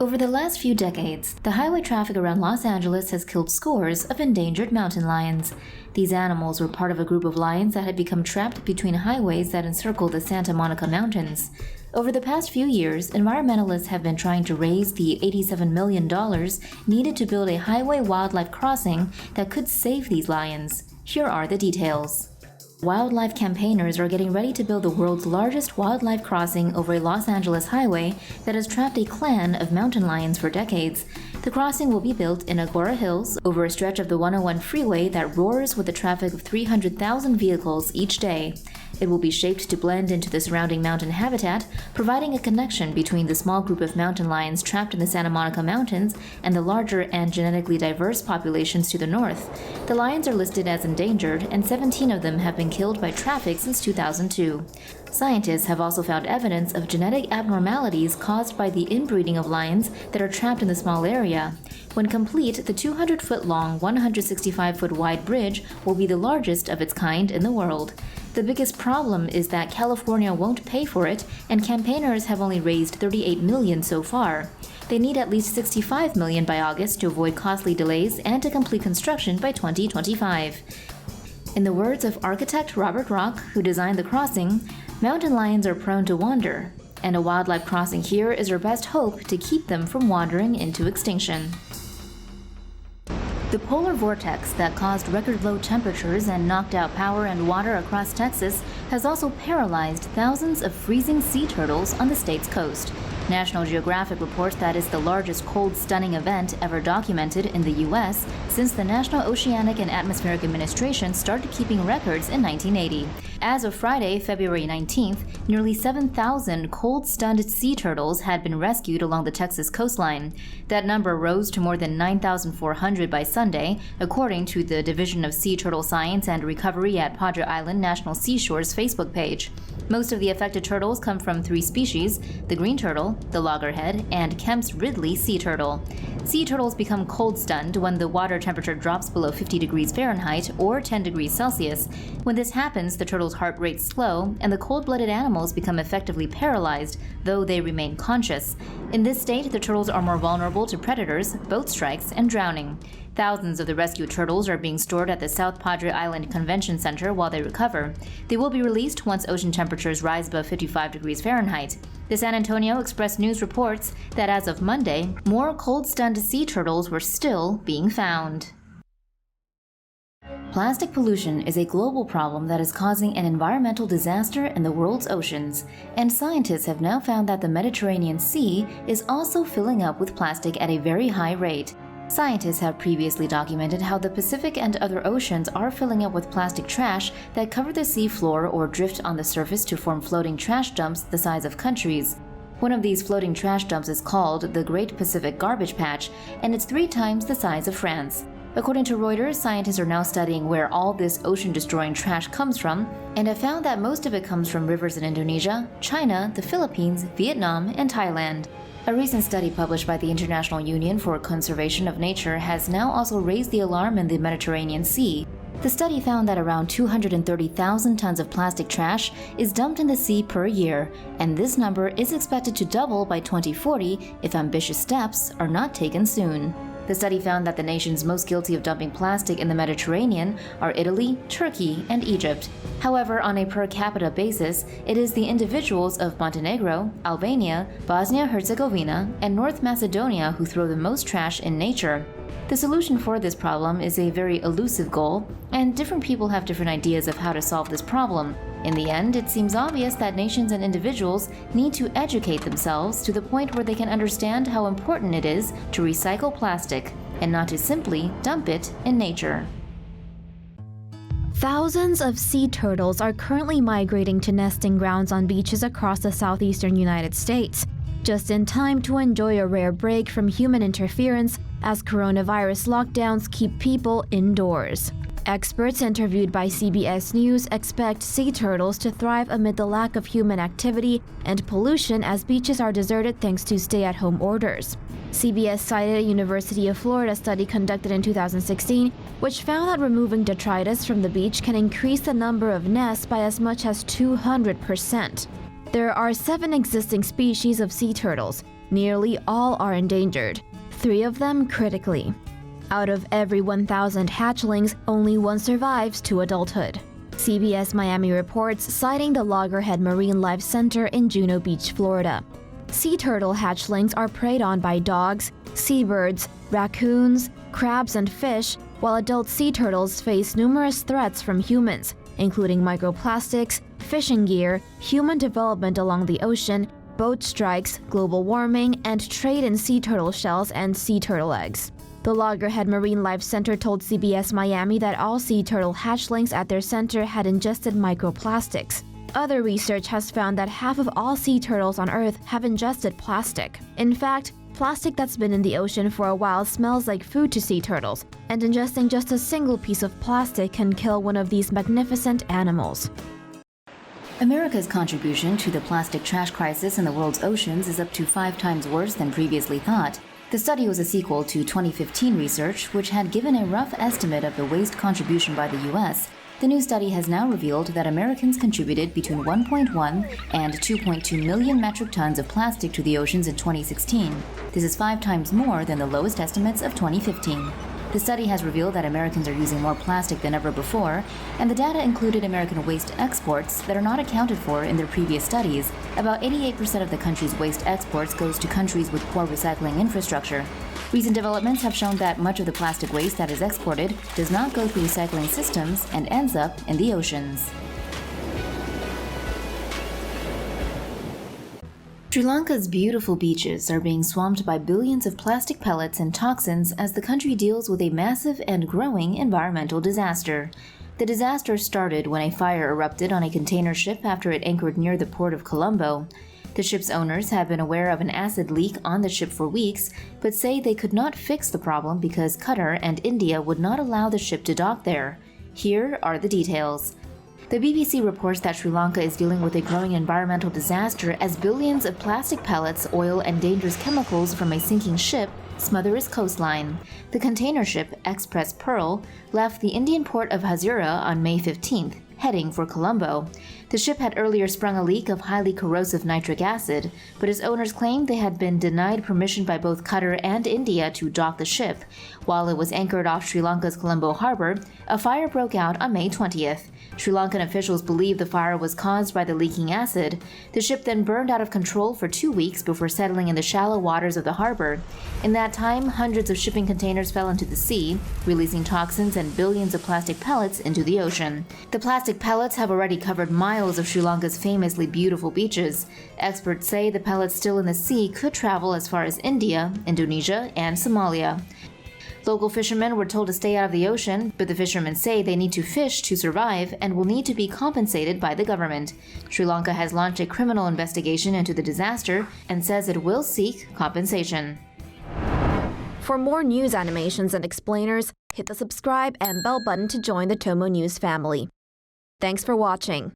Over the last few decades, the highway traffic around Los Angeles has killed scores of endangered mountain lions. These animals were part of a group of lions that had become trapped between highways that encircle the Santa Monica Mountains. Over the past few years, environmentalists have been trying to raise the $87 million needed to build a highway wildlife crossing that could save these lions. Here are the details. Wildlife campaigners are getting ready to build the world's largest wildlife crossing over a Los Angeles highway that has trapped a clan of mountain lions for decades. The crossing will be built in Agoura Hills over a stretch of the 101 freeway that roars with the traffic of 300,000 vehicles each day. It will be shaped to blend into the surrounding mountain habitat, providing a connection between the small group of mountain lions trapped in the Santa Monica Mountains and the larger and genetically diverse populations to the north. The lions are listed as endangered, and 17 of them have been killed by traffic since 2002. Scientists have also found evidence of genetic abnormalities caused by the inbreeding of lions that are trapped in the small area. When complete, the 200-foot-long, 165-foot-wide bridge will be the largest of its kind in the world. The biggest problem is that California won't pay for it, and campaigners have only raised $38 million so far. They need at least $65 million by August to avoid costly delays and to complete construction by 2025. In the words of architect Robert Rock, who designed the crossing, mountain lions are prone to wander, and a wildlife crossing here is our best hope to keep them from wandering into extinction. The polar vortex that caused record-low temperatures and knocked out power and water across Texas has also paralyzed thousands of freezing sea turtles on the state's coast. National Geographic reports that it's the largest cold stunning event ever documented in the U.S. since the National Oceanic and Atmospheric Administration started keeping records in 1980. As of Friday, February 19th, nearly 7,000 cold-stunned sea turtles had been rescued along the Texas coastline. That number rose to more than 9,400 by Sunday, according to the Division of Sea Turtle Science and Recovery at Padre Island National Seashore's Facebook page. Most of the affected turtles come from three species: the green turtle, the loggerhead, and Kemp's Ridley sea turtle. Sea turtles become cold-stunned when the water temperature drops below 50 degrees Fahrenheit or 10 degrees Celsius. When this happens, the turtle's heart rate slow, and the cold-blooded animals become effectively paralyzed, though they remain conscious. In this state, the turtles are more vulnerable to predators, boat strikes, and drowning. Thousands of the rescued turtles are being stored at the South Padre Island Convention Center while they recover. They will be released once ocean temperatures rise above 55 degrees Fahrenheit. The San Antonio Express News reports that as of Monday, more cold-stunned sea turtles were still being found. Plastic pollution is a global problem that is causing an environmental disaster in the world's oceans, and scientists have now found that the Mediterranean Sea is also filling up with plastic at a very high rate. Scientists have previously documented how the Pacific and other oceans are filling up with plastic trash that cover the sea floor or drift on the surface to form floating trash dumps the size of countries. One of these floating trash dumps is called the Great Pacific Garbage Patch, and it's 3 times the size of France. According to Reuters, scientists are now studying where all this ocean-destroying trash comes from, and have found that most of it comes from rivers in Indonesia, China, the Philippines, Vietnam, and Thailand. A recent study published by the International Union for Conservation of Nature has now also raised the alarm in the Mediterranean Sea. The study found that around 230,000 tons of plastic trash is dumped in the sea per year, and this number is expected to double by 2040 if ambitious steps are not taken soon. The study found that the nations most guilty of dumping plastic in the Mediterranean are Italy, Turkey, and Egypt. However, on a per capita basis, it is the individuals of Montenegro, Albania, Bosnia-Herzegovina, and North Macedonia who throw the most trash in nature. The solution for this problem is a very elusive goal, and different people have different ideas of how to solve this problem. In the end, it seems obvious that nations and individuals need to educate themselves to the point where they can understand how important it is to recycle plastic, and not to simply dump it in nature. Thousands of sea turtles are currently migrating to nesting grounds on beaches across the southeastern United States, just in time to enjoy a rare break from human interference as coronavirus lockdowns keep people indoors. Experts interviewed by CBS News expect sea turtles to thrive amid the lack of human activity and pollution as beaches are deserted thanks to stay-at-home orders. CBS cited a University of Florida study conducted in 2016, which found that removing detritus from the beach can increase the number of nests by as much as 200%. There are 7 existing species of sea turtles, Nearly all are endangered, 3 of them critically. Out of every 1,000 hatchlings, only 1 survives to adulthood. CBS Miami reports, citing the Loggerhead Marine Life Center in Juno Beach, Florida. Sea turtle hatchlings are preyed on by dogs, seabirds, raccoons, crabs, and fish, while adult sea turtles face numerous threats from humans, including microplastics, fishing gear, human development along the ocean, boat strikes, global warming, and trade in sea turtle shells and sea turtle eggs. The Loggerhead Marine Life Center told CBS Miami that all sea turtle hatchlings at their center had ingested microplastics. Other research has found that half of all sea turtles on Earth have ingested plastic. In fact, plastic that's been in the ocean for a while smells like food to sea turtles, and ingesting just a single piece of plastic can kill one of these magnificent animals. America's contribution to the plastic trash crisis in the world's oceans is up to 5 times worse than previously thought. The study was a sequel to 2015 research, which had given a rough estimate of the waste contribution by the U.S. The new study has now revealed that Americans contributed between 1.1 and 2.2 million metric tons of plastic to the oceans in 2016. This is 5 times more than the lowest estimates of 2015. The study has revealed that Americans are using more plastic than ever before, and the data included American waste exports that are not accounted for in their previous studies. About 88% of the country's waste exports goes to countries with poor recycling infrastructure. Recent developments have shown that much of the plastic waste that is exported does not go through recycling systems and ends up in the oceans. Sri Lanka's beautiful beaches are being swamped by billions of plastic pellets and toxins as the country deals with a massive and growing environmental disaster. The disaster started when a fire erupted on a container ship after it anchored near the port of Colombo. The ship's owners have been aware of an acid leak on the ship for weeks, but say they could not fix the problem because Qatar and India would not allow the ship to dock there. Here are the details. The BBC reports that Sri Lanka is dealing with a growing environmental disaster as billions of plastic pellets, oil, and dangerous chemicals from a sinking ship smother its coastline. The container ship, Express Pearl, left the Indian port of Hazura on May 15th, heading for Colombo. The ship had earlier sprung a leak of highly corrosive nitric acid, but its owners claimed they had been denied permission by both Qatar and India to dock the ship. While it was anchored off Sri Lanka's Colombo harbor, a fire broke out on May 20th. Sri Lankan officials believe the fire was caused by the leaking acid. The ship then burned out of control for 2 weeks before settling in the shallow waters of the harbor. In that time, hundreds of shipping containers fell into the sea, releasing toxins and billions of plastic pellets into the ocean. The plastic pellets have already covered miles of Sri Lanka's famously beautiful beaches. Experts say the pellets still in the sea could travel as far as India, Indonesia, and Somalia. Local fishermen were told to stay out of the ocean, but the fishermen say they need to fish to survive and will need to be compensated by the government. Sri Lanka has launched a criminal investigation into the disaster and says it will seek compensation. For more news animations and explainers, hit the subscribe and bell button to join the TomoNews family. Thanks for watching.